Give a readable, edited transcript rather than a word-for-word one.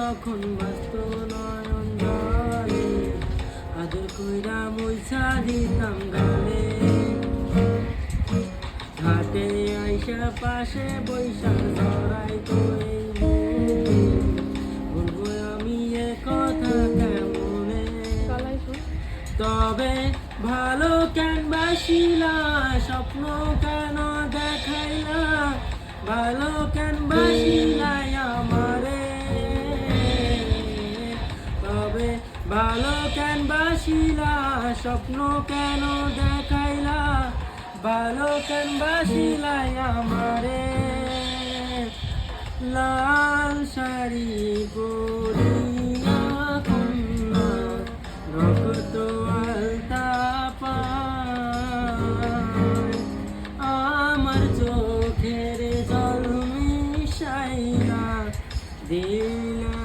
যখন বাস্ত নয়ন জলে, আদর কইরা মুইছা দিতাম গালে। ঘাটে আইসা পাশে বৈশা জড়াই কই বলবো আমি এ কথা কেমনে। তবে ভালো কেন বাসিলা, স্বপ্ন কেন দেখাইলা, ভালো কেন বাসিলাই আমারে। তবে ভালো কেন বাসিলা, স্বপ্ন কেন দেখাইলা, ভালো কেন বাসিলাই আমারে। লাল শাড়ি পরিয়া কন্যা রক্ত আলতা পায়, আমার চোখের জল মিশাইলা দিলা